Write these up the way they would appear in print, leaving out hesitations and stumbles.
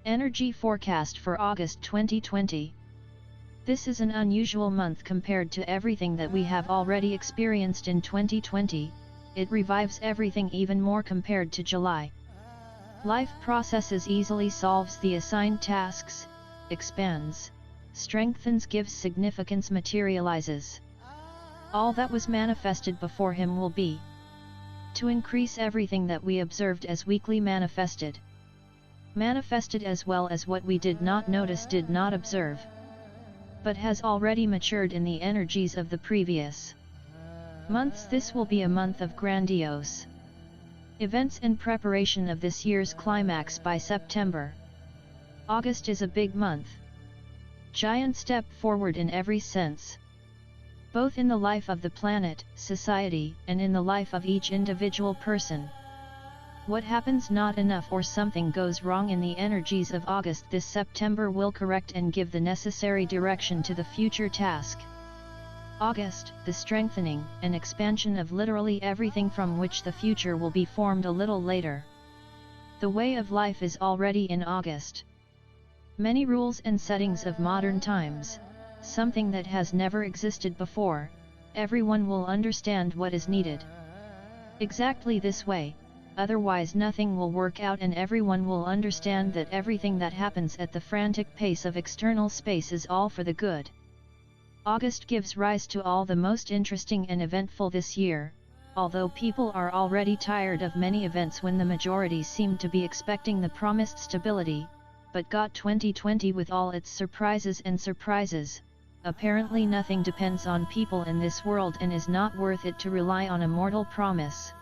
Energy forecast for August 2020. This is an unusual month compared to everything that we have already experienced in 2020, it revives everything even more compared to July. Life processes easily, solves the assigned tasks, expands, strengthens, gives significance, materializes. All that was manifested before him will be to increase everything that we observed as weakly manifested. Manifested as well as what we did not notice, did not observe, but has already matured in the energies of the previous months. This will be a month of grandiose events in preparation of this year's climax by September. August is a big month. Giant step forward in every sense, both in the life of the planet, society, and in the life of each individual person. What happens not enough or something goes wrong in the energies of August this September will correct and give the necessary direction to the future task. August, the strengthening and expansion of literally everything from which the future will be formed a little later. The way of life is already in August. Many rules and settings of modern times, something that has never existed before, everyone will understand what is needed exactly this way, otherwise nothing will work out, and everyone will understand that everything that happens at the frantic pace of external space is all for the good. August gives rise to all the most interesting and eventful this year, although people are already tired of many events when the majority seem to be expecting the promised stability, but got 2020 with all its surprises and surprises. Apparently nothing depends on people in this world and is not worth it to rely on a mortal promise.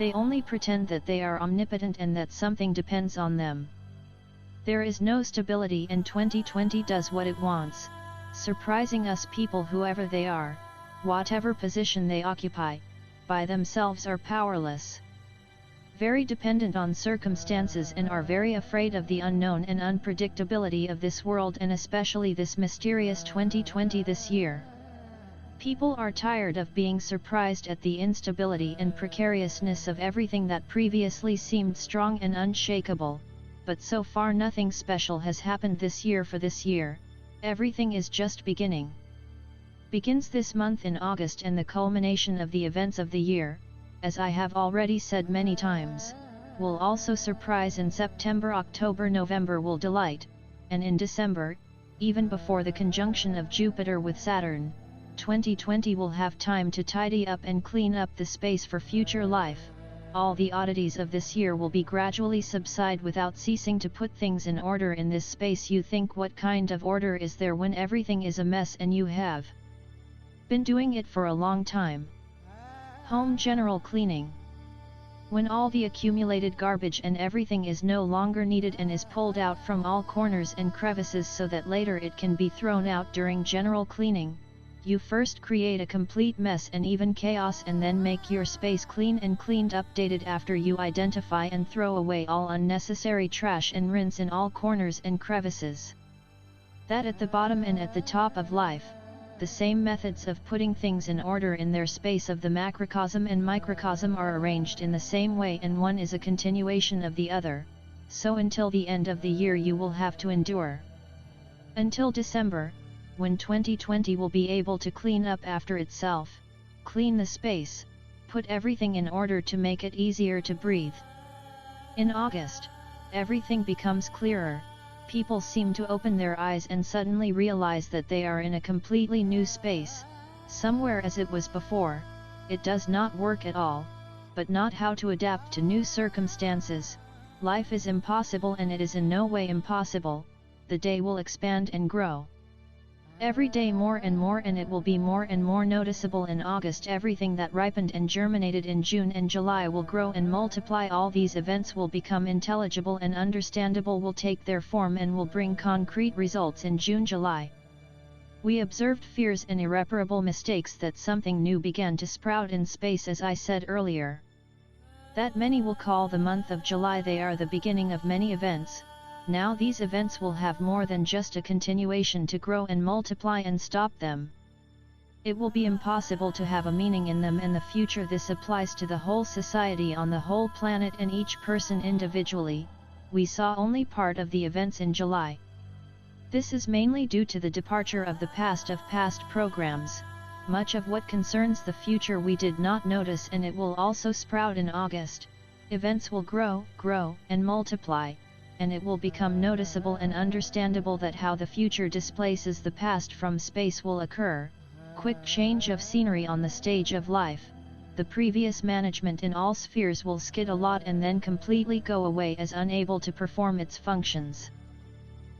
They only pretend that they are omnipotent and that something depends on them. There is no stability, and 2020 does what it wants, surprising us people, whoever they are, whatever position they occupy, by themselves are powerless, very dependent on circumstances, and are very afraid of the unknown and unpredictability of this world, and especially this mysterious 2020 this year. People are tired of being surprised at the instability and precariousness of everything that previously seemed strong and unshakable, but so far nothing special has happened this year. For this year, everything is just beginning. Begins this month in August, and the culmination of the events of the year, as I have already said many times, will also surprise. In September, October, November will delight, and in December, even before the conjunction of Jupiter with Saturn, 2020 will have time to tidy up and clean up the space for future life. All the oddities of this year will be gradually subside without ceasing to put things in order in this space. You think, what kind of order is there when everything is a mess and you have been doing it for a long time? Home general cleaning. When all the accumulated garbage and everything is no longer needed and is pulled out from all corners and crevices so that later it can be thrown out during general cleaning, you first create a complete mess and even chaos, and then make your space clean and cleaned up, dated after you identify and throw away all unnecessary trash and rinse in all corners and crevices. That at the bottom and at the top of life, the same methods of putting things in order in their space of the macrocosm and microcosm are arranged in the same way, and one is a continuation of the other, so until the end of the year you will have to endure. Until December, when 2020 will be able to clean up after itself, clean the space, put everything in order to make it easier to breathe. In August, everything becomes clearer. People seem to open their eyes and suddenly realize that they are in a completely new space, somewhere as it was before. It does not work at all, but not how to adapt to new circumstances. Life is impossible, and it is in no way impossible. The day will expand and grow every day more and more, and it will be more and more noticeable in August. Everything that ripened and germinated in June and July will grow and multiply. All these events will become intelligible and understandable, will take their form and will bring concrete results in June, July. We observed fears and irreparable mistakes that something new began to sprout in space, as I said earlier. That many will call the month of July. They are the beginning of many events. Now these events will have more than just a continuation to grow and multiply and stop them. It will be impossible to have a meaning in them in the future. This applies to the whole society on the whole planet and each person individually. we saw only part of the events in July. This is mainly due to the departure of the past of past programs. Much of what concerns the future we did not notice, and it will also sprout in August. Events will grow, and multiply, and it will become noticeable and understandable that how the future displaces the past from space will occur. Quick change of scenery on the stage of life. The previous management in all spheres will skid a lot and then completely go away as unable to perform its functions.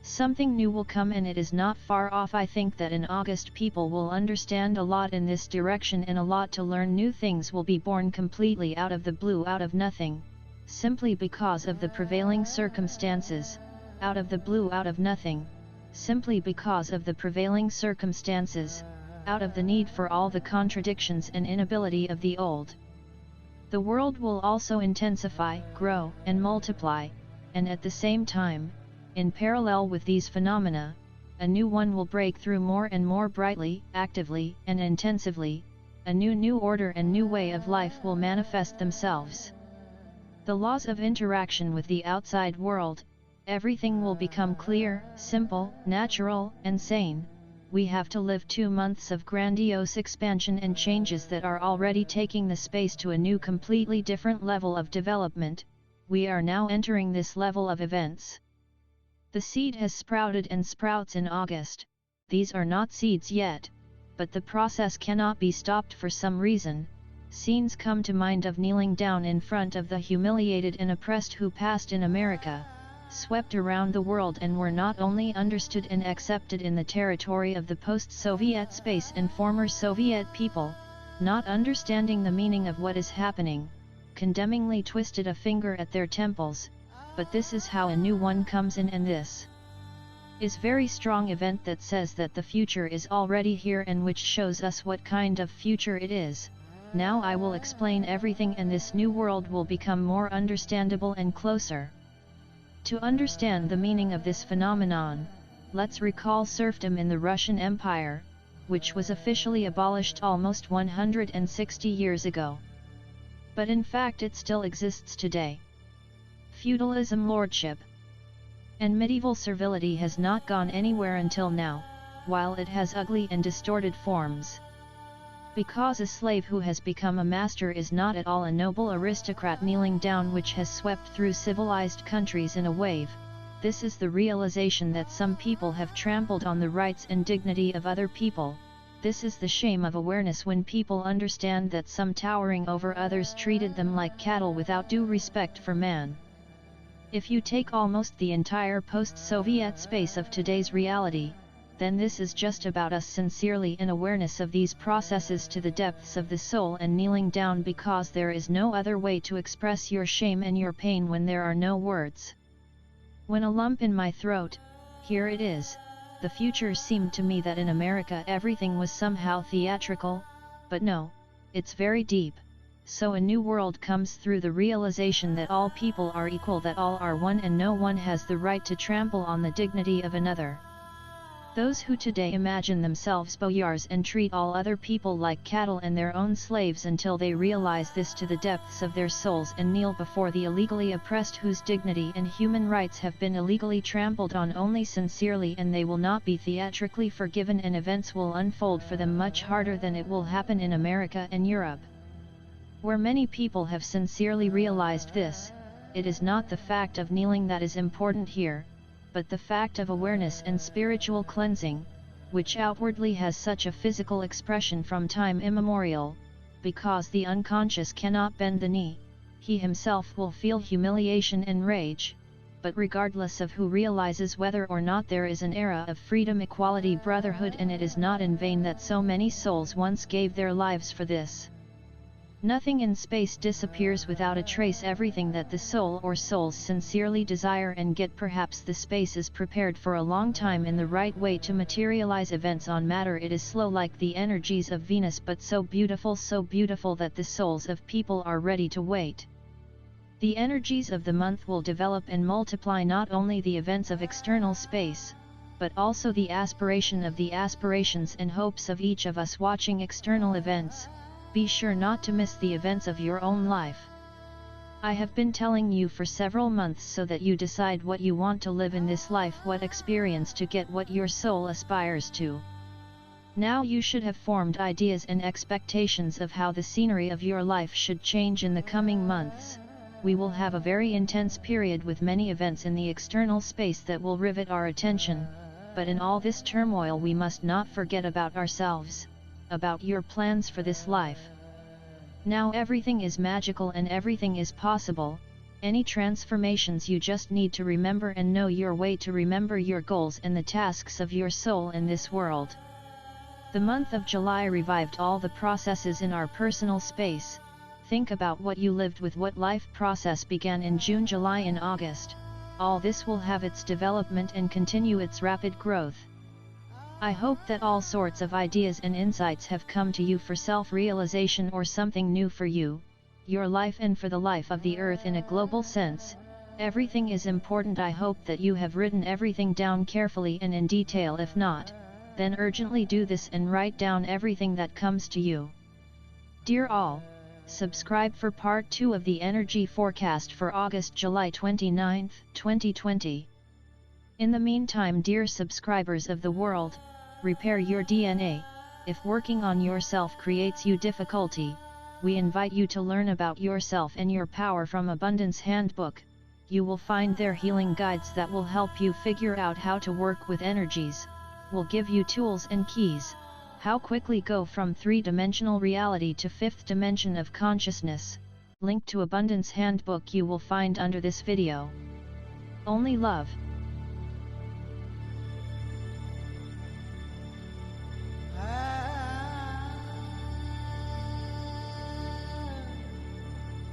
Something new will come, and it is not far off. I think that in August people will understand a lot in this direction, and a lot to learn. New things will be born completely out of the blue, out of nothing, simply because of the prevailing circumstances. Out of the blue, out of nothing, simply because of the prevailing circumstances, out of the need for all the contradictions and inability of the old. The world will also intensify, grow, and multiply, and at the same time, in parallel with these phenomena, a new one will break through more and more brightly, actively, and intensively. A new order and new way of life will manifest themselves. The laws of interaction with the outside world, everything will become clear, simple, natural, and sane. We have to live 2 months of grandiose expansion and changes that are already taking the space to a new, completely different level of development. We are now entering this level of events. The seed has sprouted and sprouts in August. These are not seeds yet, but the process cannot be stopped for some reason. Scenes come to mind of kneeling down in front of the humiliated and oppressed who passed in America, swept around the world, and were not only understood and accepted in the territory of the post-Soviet space and former Soviet people, not understanding the meaning of what is happening, condemningly twisted a finger at their temples. But this is how a new one comes in, and this is very strong event that says that the future is already here, and which shows us what kind of future it is. Now I will explain everything, and this new world will become more understandable and closer. To understand the meaning of this phenomenon, let's recall serfdom in the Russian Empire, which was officially abolished almost 160 years ago. But in fact it still exists today. Feudalism, lordship, and medieval servility has not gone anywhere until now, while it has ugly and distorted forms. Because a slave who has become a master is not at all a noble aristocrat kneeling down, which has swept through civilized countries in a wave. This is the realization that some people have trampled on the rights and dignity of other people. This is the shame of awareness when people understand that some towering over others treated them like cattle without due respect for man. If you take almost the entire post-Soviet space of today's reality, then this is just about us sincerely in awareness of these processes to the depths of the soul and kneeling down, because there is no other way to express your shame and your pain when there are no words. When a lump in my throat, here it is. The future seemed to me that in America everything was somehow theatrical, but no, it's very deep. So a new world comes through the realization that all people are equal, that all are one, and no one has the right to trample on the dignity of another. Those who today imagine themselves boyars and treat all other people like cattle and their own slaves until they realize this to the depths of their souls and kneel before the illegally oppressed whose dignity and human rights have been illegally trampled on, only sincerely, and they will not be theatrically forgiven, and events will unfold for them much harder than it will happen in America and Europe, where many people have sincerely realized this. It is not the fact of kneeling that is important here, but the fact of awareness and spiritual cleansing, which outwardly has such a physical expression from time immemorial. Because the unconscious cannot bend the knee, he himself will feel humiliation and rage. But regardless of who realizes whether or not there is an era of freedom, equality, brotherhood, and it is not in vain that so many souls once gave their lives for this. Nothing in space disappears without a trace. Everything that the soul or souls sincerely desire and get, perhaps the space is prepared for a long time in the right way to materialize events on matter. It is slow like the energies of Venus, but so beautiful that the souls of people are ready to wait. The energies of the month will develop and multiply not only the events of external space, but also the aspiration of the aspirations and hopes of each of us watching external events. Be sure not to miss the events of your own life. I have been telling you for several months so that you decide what you want to live in this life, what experience to get, what your soul aspires to. Now you should have formed ideas and expectations of how the scenery of your life should change in the coming months. We will have a very intense period with many events in the external space that will rivet our attention, but in all this turmoil we must not forget about ourselves, about your plans for this life. Now everything is magical and everything is possible. Any transformations you just need to remember and know your way to remember your goals and the tasks of your soul in this world. The month of July revived all the processes in our personal space. Think about what you lived with, what life process began in June, July and August. All this will have its development and continue its rapid growth. I hope that all sorts of ideas and insights have come to you for self-realization or something new for you, your life and for the life of the earth in a global sense. Everything is important. I hope that you have written everything down carefully and in detail. If not, then urgently do this and write down everything that comes to you. Dear all, subscribe for part 2 of the energy forecast for August-July 29, 2020. In the meantime, dear subscribers of the world, repair your DNA. If working on yourself creates you difficulty, we invite you to learn about yourself and your power from Abundance Handbook. You will find there healing guides that will help you figure out how to work with energies. We'll give you tools and keys, how quickly go from 3-dimensional reality to 5th dimension of consciousness. Link to Abundance Handbook you will find under this video. Only love.